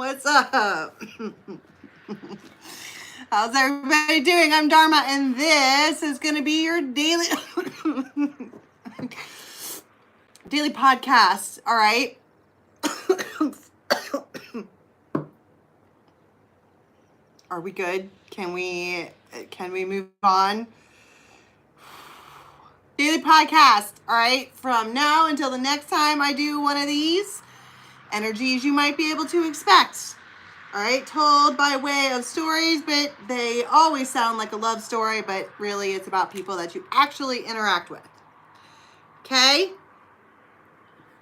What's up? How's everybody doing? I'm Dharma, and this is going to be your daily daily podcast. All right. Are we good? Can we move on? Daily podcast. All right. From now until the next time I do one of these, energies you might be able to expect. All right, told by way of stories, but they always sound like a love story, but really it's about people that you actually interact with. Okay?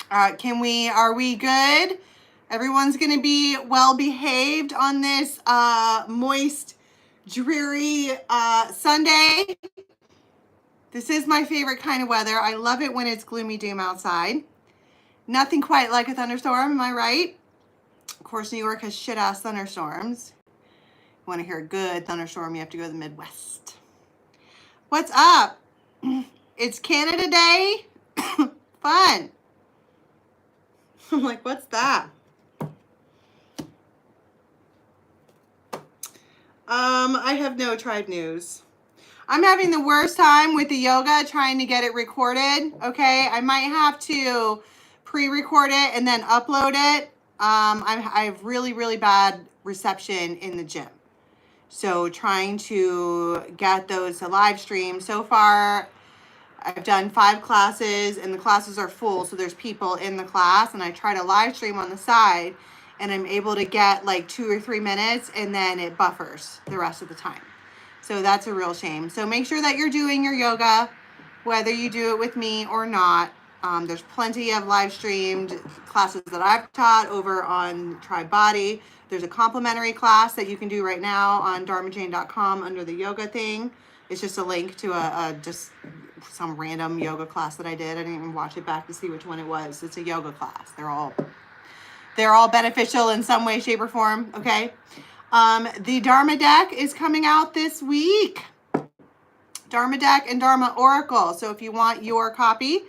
All right, are we good? Everyone's going to be well behaved on this moist, dreary Sunday. This is my favorite kind of weather. I love it when it's gloomy doom outside. Nothing quite like a thunderstorm, am I right? Of course, New York has shit-ass thunderstorms. You want to hear a good thunderstorm, you have to go to the Midwest. What's up? It's Canada Day. Fun. I'm like, what's that? I have no tribe news. I'm having the worst time with the yoga trying to get it recorded, okay? I might have to pre-record it and then upload it. I have really, really bad reception in the gym. So trying to get those to live stream. So far, I've done 5 classes and the classes are full. So there's people in the class and I try to live stream on the side and I'm able to get like 2 or 3 minutes and then it buffers the rest of the time. So that's a real shame. So make sure that you're doing your yoga, whether you do it with me or not. There's plenty of live streamed classes that I've taught over on Tribe Body. There's a complimentary class that you can do right now on dharmajane.com under the yoga thing. It's just a link to just some random yoga class that I did. I didn't even watch it back to see which one it was. It's a yoga class. They're all beneficial in some way, shape, or form. Okay. The Dharma deck is coming out this week. Dharma deck and Dharma Oracle. So if you want your copy,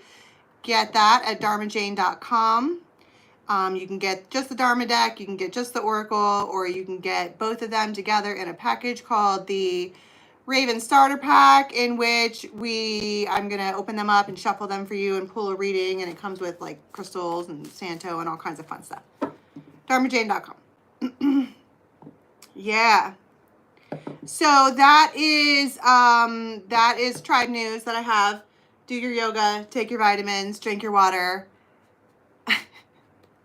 get that at dharmajane.com. You can get just the Dharma deck, you can get just the Oracle, or you can get both of them together in a package called the Raven Starter Pack, in which I'm going to open them up and shuffle them for you and pull a reading, and it comes with like crystals and Santo and all kinds of fun stuff. dharmajane.com. Yeah. So that is tribe news that I have. Do your yoga, take your vitamins, drink your water,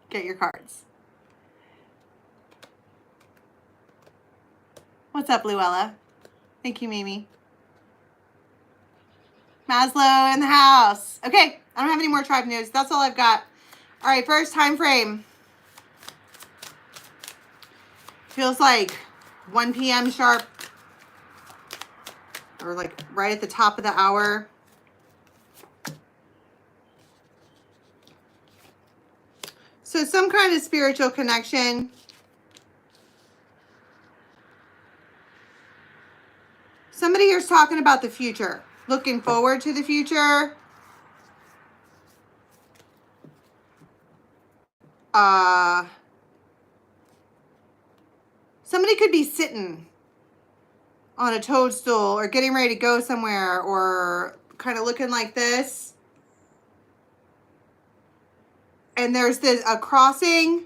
get your cards. What's up, Luella? Thank you, Mimi. Maslow in the house. Okay, I don't have any more tribe news. That's all I've got. All right, first time frame. Feels like 1 p.m. sharp, or like right at the top of the hour. So some kind of spiritual connection. Somebody here's talking about the future, looking forward to the future. Somebody could be sitting on a toadstool or getting ready to go somewhere or kind of looking like this. And there's a crossing.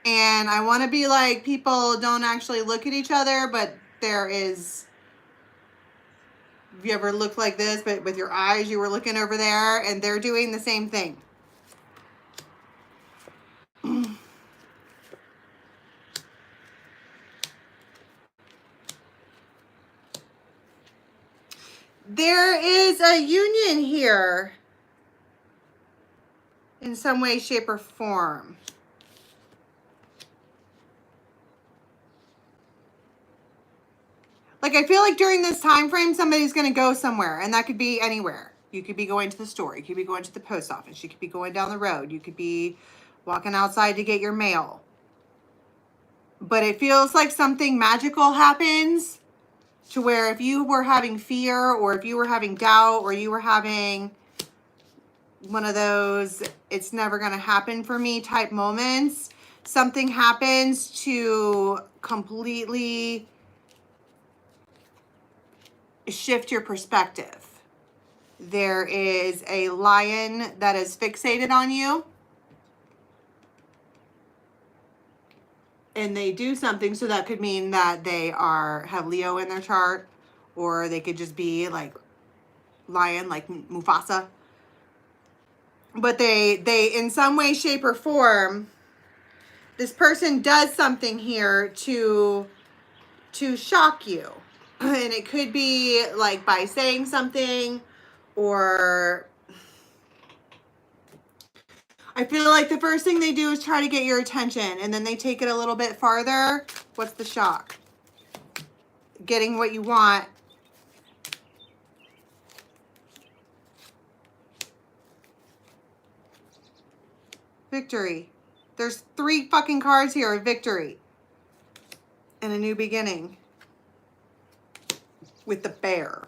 And I want to be like, people don't actually look at each other, but there is, have you ever looked like this, but with your eyes, you were looking over there, and they're doing the same thing. There is a union here in some way, shape, or form. Like, I feel like during this time frame, somebody's going to go somewhere, and that could be anywhere. You could be going to the store. You could be going to the post office. You could be going down the road. You could be walking outside to get your mail. But it feels like something magical happens to where if you were having fear or if you were having doubt or you were having, one of those it's never going to happen for me type moments. Something happens to completely shift your perspective. There is a lion that is fixated on you. And they do something, so that could mean that they have Leo in their chart, or they could just be like lion, like Mufasa. But they in some way, shape, or form, this person does something here to shock you. And it could be like by saying something, or I feel like the first thing they do is try to get your attention, and then they take it a little bit farther. What's the shock? Getting what you want. Victory. There's 3 fucking cards here of victory. And a new beginning. With the bear.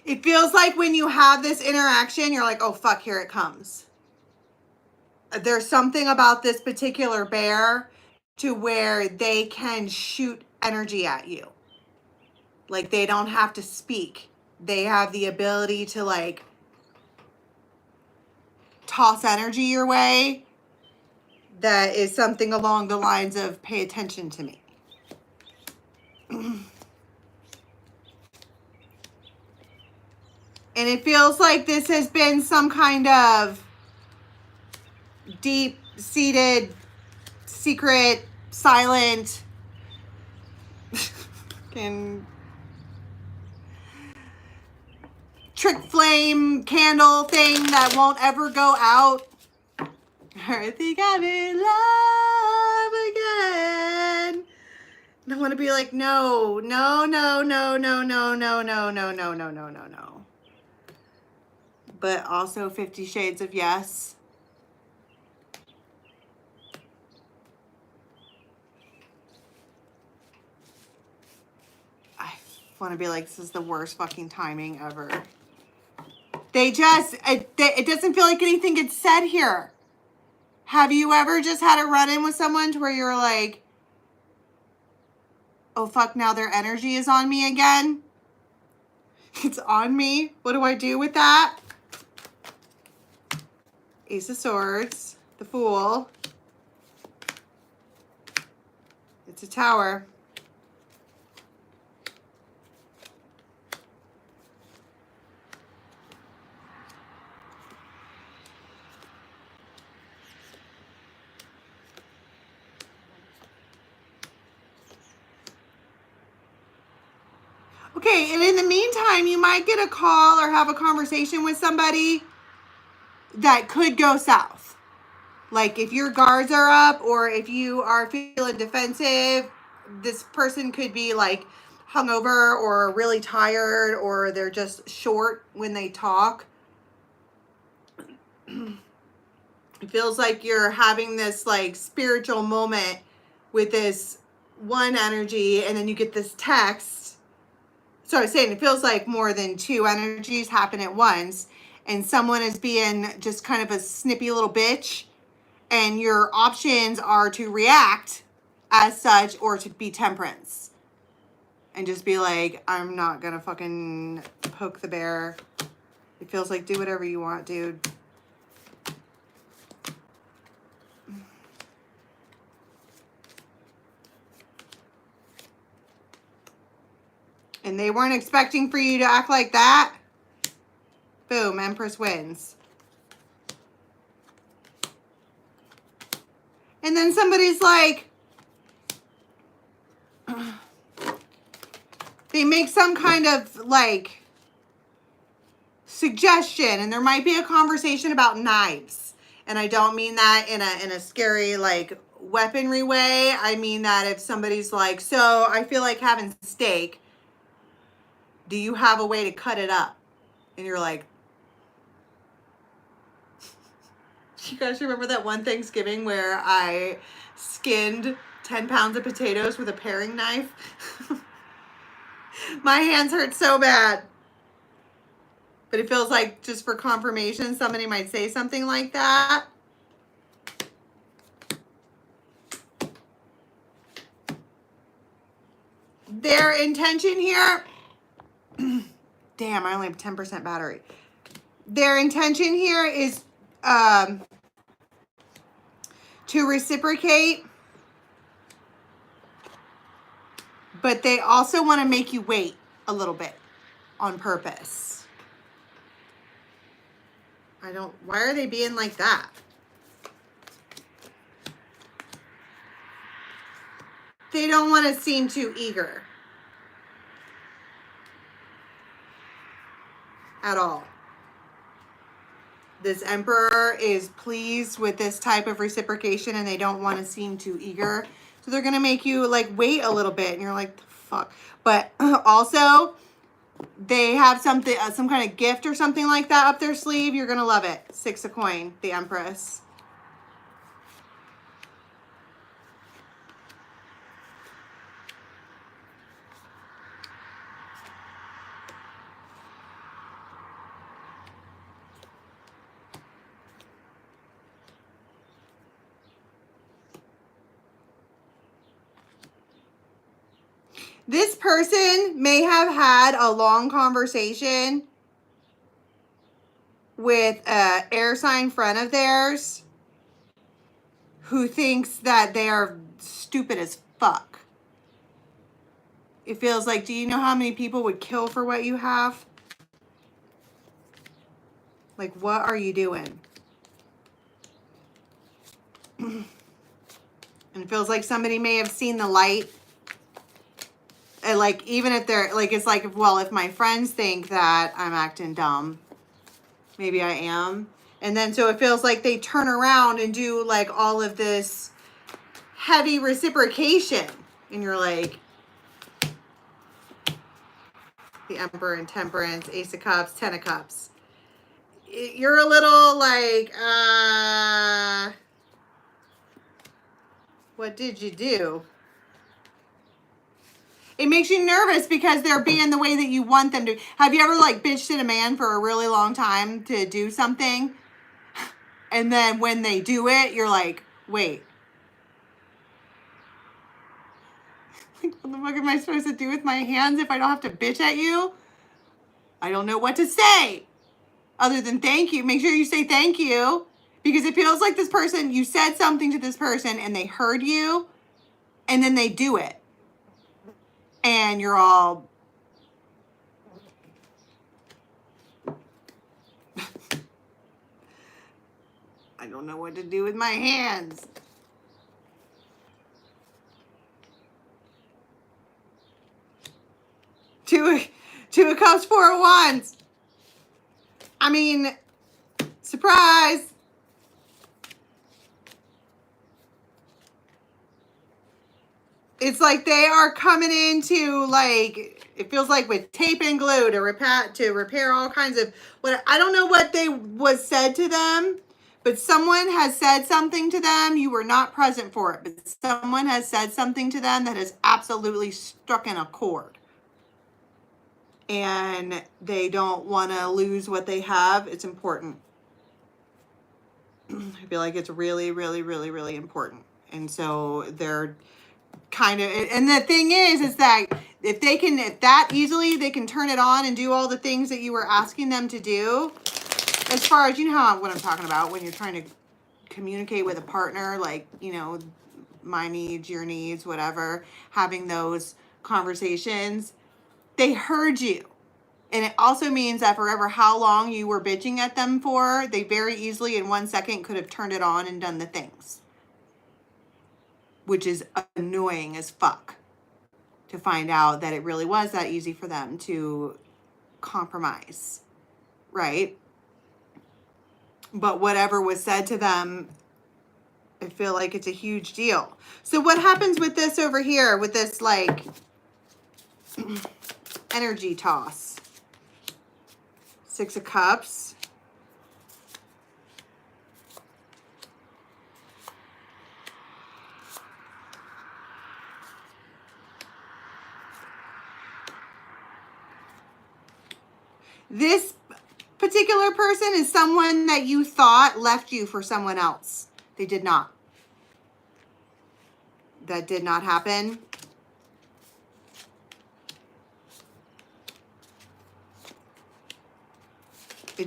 It feels like when you have this interaction, you're like, oh fuck, here it comes. There's something about this particular bear to where they can shoot energy at you. Like, they don't have to speak. They have the ability to like toss energy your way. That is something along the lines of pay attention to me. And it feels like this has been some kind of deep-seated, secret, silent, fucking trick flame candle thing that won't ever go out. I think I'm in love again. And I want to be like, no, no, no, no, no, no, no, no, no, no, no, no, no, no. But also 50 Shades of Yes. I want to be like, this is the worst fucking timing ever. They just, it doesn't feel like anything gets said here. Have you ever just had a run-in with someone to where you're like, oh fuck, now their energy is on me again? It's on me. What do I do with that? Ace of Swords, the Fool. It's a Tower. Okay, and in the meantime, you might get a call or have a conversation with somebody that could go south. Like if your guards are up or if you are feeling defensive, this person could be like hungover or really tired, or they're just short when they talk. It feels like you're having this like spiritual moment with this one energy, and then you get this text. So I was saying, it feels like more than 2 energies happen at once, and someone is being just kind of a snippy little bitch, and your options are to react as such or to be temperance and just be like, I'm not gonna fucking poke the bear. It feels like, do whatever you want, dude. And they weren't expecting for you to act like that. Boom, Empress wins. And then somebody's like, they make some kind of like suggestion, and there might be a conversation about knives. And I don't mean that in a scary like weaponry way. I mean that if somebody's like, so I feel like having steak, do you have a way to cut it up? And you're like, you guys remember that one Thanksgiving where I skinned 10 pounds of potatoes with a paring knife? My hands hurt so bad. but it feels like just for confirmation, somebody might say something like that. Their intention here, damn, I only have 10% battery. Their intention here is to reciprocate, but they also want to make you wait a little bit on purpose. Why are they being like that? They don't want to seem too eager at all. This Emperor is pleased with this type of reciprocation and they don't want to seem too eager. So they're going to make you like wait a little bit and you're like, the fuck. But also they have something, some kind of gift or something like that up their sleeve. You're going to love it. 6 of coin, the Empress. This person may have had a long conversation with an air sign friend of theirs who thinks that they are stupid as fuck. It feels like, do you know how many people would kill for what you have? Like, what are you doing? And it feels like somebody may have seen the light. And like, even if they're, like, it's like, well, if my friends think that I'm acting dumb, maybe I am. And then so it feels like they turn around and do like all of this heavy reciprocation. And you're like, the Emperor and Temperance, Ace of Cups, 10 of Cups. You're a little like, what did you do? It makes you nervous because they're being the way that you want them to. Have you ever like bitched at a man for a really long time to do something? And then when they do it, you're like, wait. Like, what the fuck am I supposed to do with my hands if I don't have to bitch at you? I don't know what to say other than thank you. Make sure you say thank you because it feels like this person, you said something to this person and they heard you and then they do it. And you're all, I don't know what to do with my hands. Two of Cups, 4 of Wands. I mean, surprise. It's like they are coming into like, it feels like with tape and glue to repair all kinds of, what I don't know what was said to them, but someone has said something to them. You were not present for it, but someone has said something to them that has absolutely struck in a chord. And they don't want to lose what they have. It's important. I feel like it's really, really, really, really important. And so they're kind of, and the thing is that if that easily, they can turn it on and do all the things that you were asking them to do. As far as, you know what I'm talking about when you're trying to communicate with a partner, like, you know, my needs, your needs, whatever, having those conversations, they heard you. And it also means that forever how long you were bitching at them for, they very easily in 1 second could have turned it on and done the things. Which is annoying as fuck to find out that it really was that easy for them to compromise, right? But whatever was said to them, I feel like it's a huge deal. So what happens with this over here, with this like energy toss? 6 of Cups. This particular person is someone that you thought left you for someone else. They did not. That did not happen.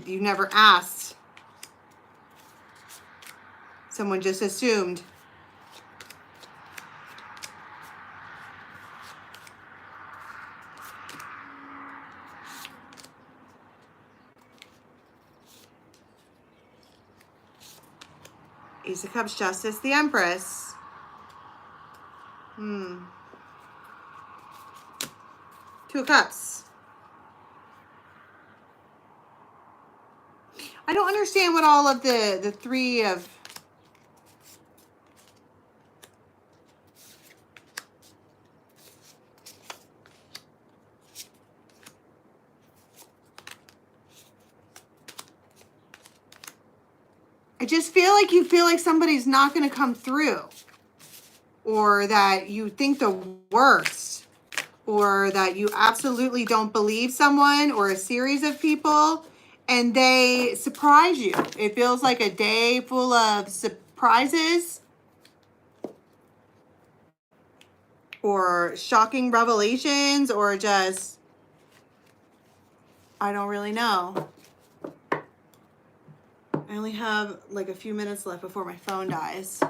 You never asked. Someone just assumed. Ace of Cups, Justice, the Empress. Two of Cups. I don't understand what all of the three of... I just feel like you feel like somebody's not going to come through, or that you think the worst, or that you absolutely don't believe someone or a series of people, and they surprise you. It feels like a day full of surprises or shocking revelations, or just, I don't really know. I only have like a few minutes left before my phone dies.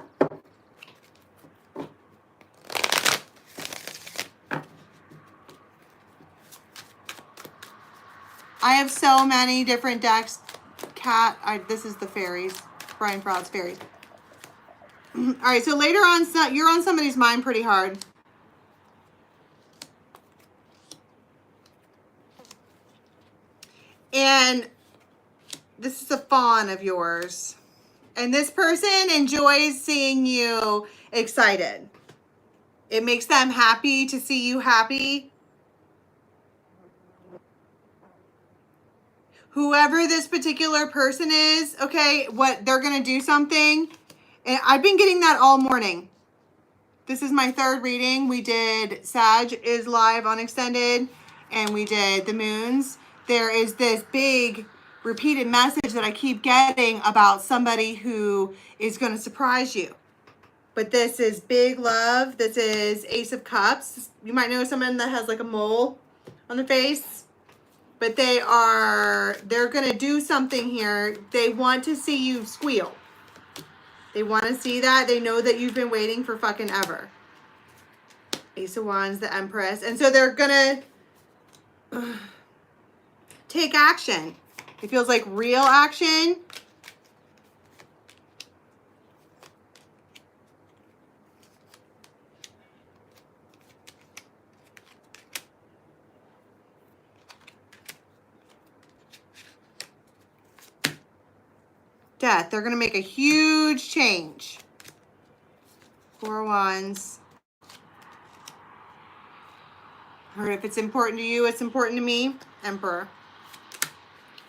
I have so many different decks. This is the fairies. Brian Froud's fairies. All right, so later on, you're on somebody's mind pretty hard. And this is a fawn of yours. And this person enjoys seeing you excited. It makes them happy to see you happy. Whoever this particular person is, okay, what they're going to do something. And I've been getting that all morning. This is my third reading. We did Sag is live on extended, and we did the moons. There is this big repeated message that I keep getting about somebody who is going to surprise you. But this is big love. This is Ace of Cups. You might know someone that has like a mole on the face. But they're going to do something here. They want to see you squeal. They want to see that. They know that you've been waiting for fucking ever. Ace of Wands, the Empress. And so they're going to take action. It feels like real action. Death. They're going to make a huge change. Four of Wands. Or if it's important to you, it's important to me. Emperor.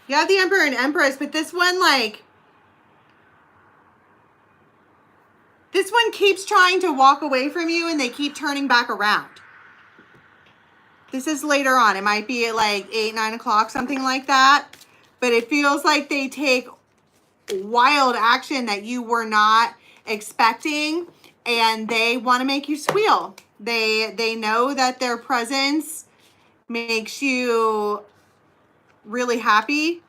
You have the Emperor and Empress, but this one, like, this one keeps trying to walk away from you and they keep turning back around. This is later on. It might be at like 8, 9 o'clock, something like that. But it feels like they take wild action that you were not expecting, and they want to make you squeal. They know that their presence makes you really happy,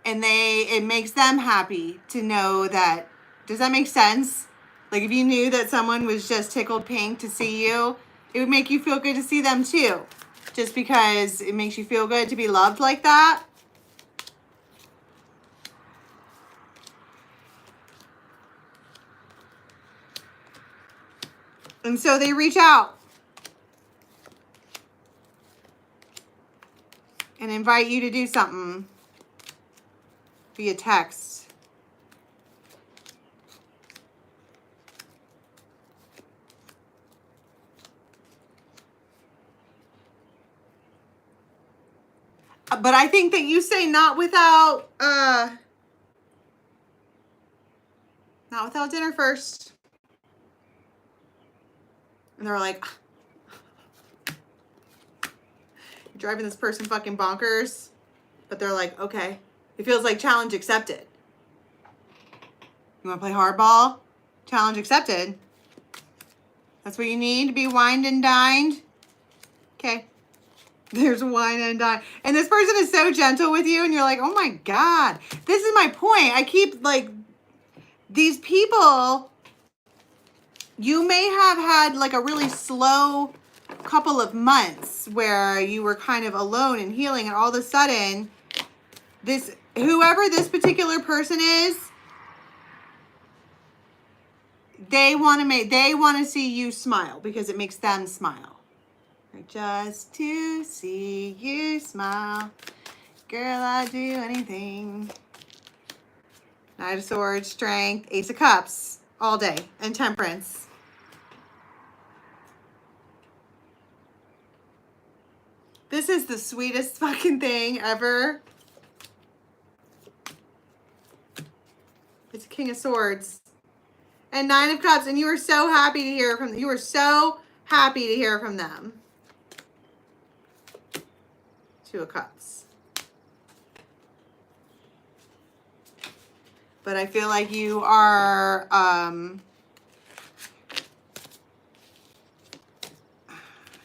and it makes them happy to know that. Does that make sense? Like if you knew that someone was just tickled pink to see you, it would make you feel good to see them too, just because it makes you feel good to be loved like that. And so they reach out and invite you to do something via text. But I think that you say not without dinner first. And they're like, You're driving this person fucking bonkers, but they're like, okay. It feels like challenge accepted. You want to play hardball? Challenge accepted. That's what you need to be wined and dined. Okay. There's wine and dine. And this person is so gentle with you, and you're like, oh my God. This is my point. I keep, like, these people, you may have had, like, a really slow couple of months where you were kind of alone and healing, and all of a sudden, whoever this particular person is, they want to see you smile because it makes them smile. Just to see you smile, girl, I'd do anything. Knight of Swords, Strength, Ace of Cups, all day, and Temperance. This is the sweetest fucking thing ever. It's King of Swords. And Nine of Cups, and you were so happy to hear from them. You were so happy to hear from them. Two of Cups. But I feel like you are,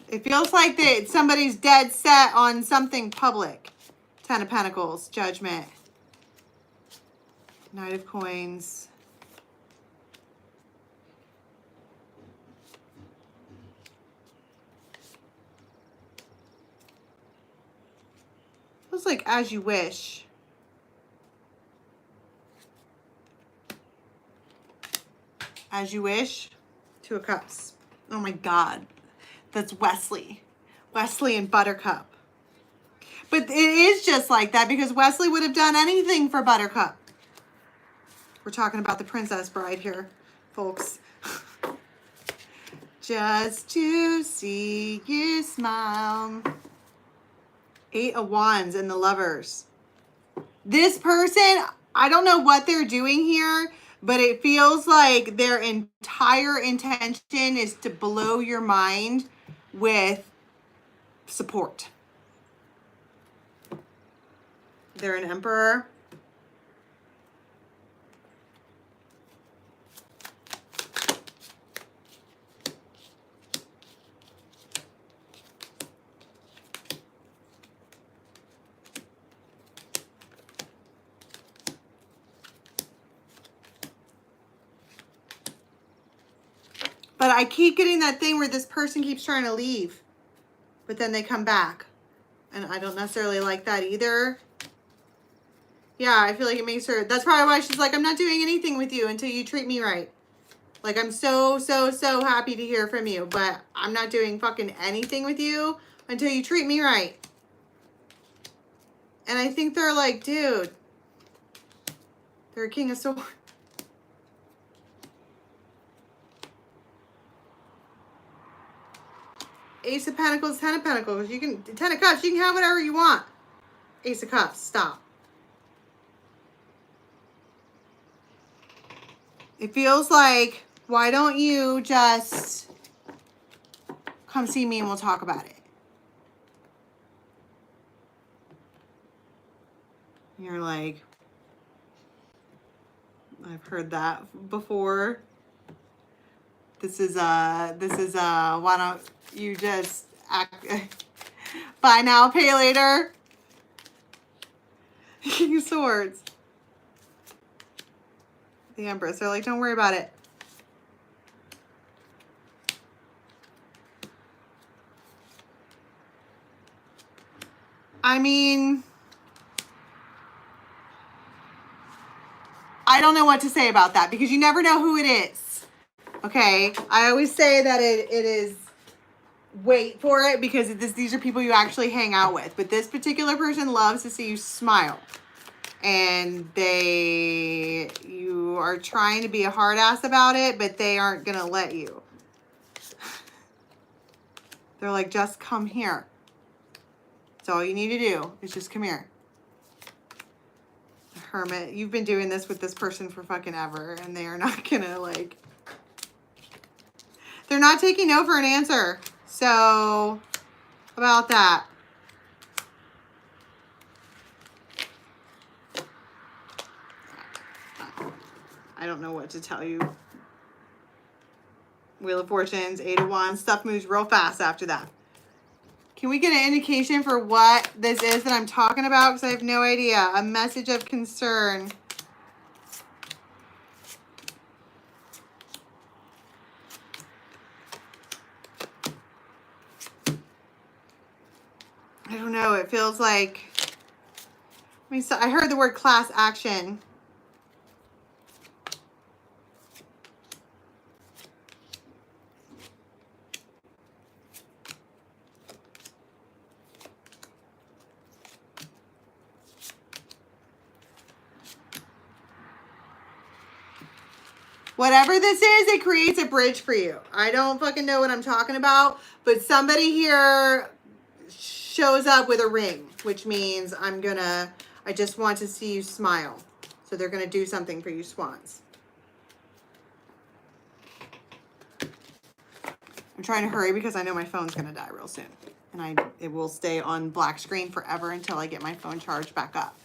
it feels like that somebody's dead set on something public. Ten of Pentacles, Judgment. Knight of Coins. Feels like As You Wish. As You Wish. Two of Cups. Oh my God. That's Wesley. Wesley and Buttercup. But it is just like that because Wesley would have done anything for Buttercup. We're talking about the Princess Bride here, folks. Just to see you smile. Eight of Wands and the Lovers. This person, I don't know what they're doing here, but it feels like their entire intention is to blow your mind with support. They're an Emperor. But I keep getting that thing where this person keeps trying to leave, but then they come back. And I don't necessarily like that either. Yeah, I feel like it makes her, that's probably why she's like, I'm not doing anything with you until you treat me right. Like, I'm so happy to hear from you, but I'm not doing fucking anything with you until you treat me right. And I think they're like, dude, they're a King of Swords. Ace of Pentacles, Ten of Pentacles. You can, Ten of Cups, you can have whatever you want. Ace of Cups, stop. It feels like, why don't you just come see me and we'll talk about it? You're like, I've heard that before. This is why don't you just act, buy now, pay later. King of Swords. The Empress. They're like, don't worry about it. I mean, I don't know what to say about that because you never know who it is. Okay? I always say that it is, wait for it because these are people you actually hang out with. But this particular person loves to see you smile. And you are trying to be a hard ass about it, but they aren't going to let you. They're like, just come here. That's all you need to do is just come here. Hermit, you've been doing this with this person for fucking ever, and they are not going to, like, they're not taking no for an answer. So, about that. I don't know what to tell you. Wheel of Fortunes, 8 of Wands. Stuff moves real fast after that. Can we get an indication for what this is that I'm talking about? Because I have no idea. A message of concern. I don't know. It feels like... I heard the word class action. Whatever this is, it creates a bridge for you. I don't fucking know what I'm talking about, but somebody here shows up with a ring, which means I just want to see you smile. So they're going to do something for you, swans. I'm trying to hurry because I know my phone's going to die real soon. And it will stay on black screen forever until I get my phone charged back up.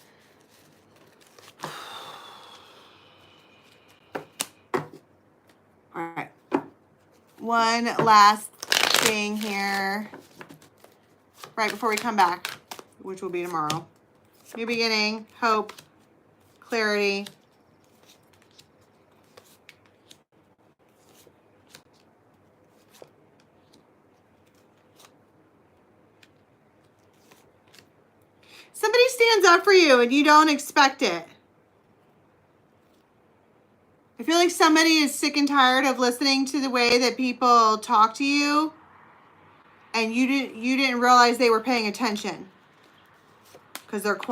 All right. One last thing here. Right before we come back, which will be tomorrow. New beginning, hope, clarity. Somebody stands up for you and you don't expect it. I feel like somebody is sick and tired of listening to the way that people talk to you, and you didn't realize they were paying attention because they're quiet.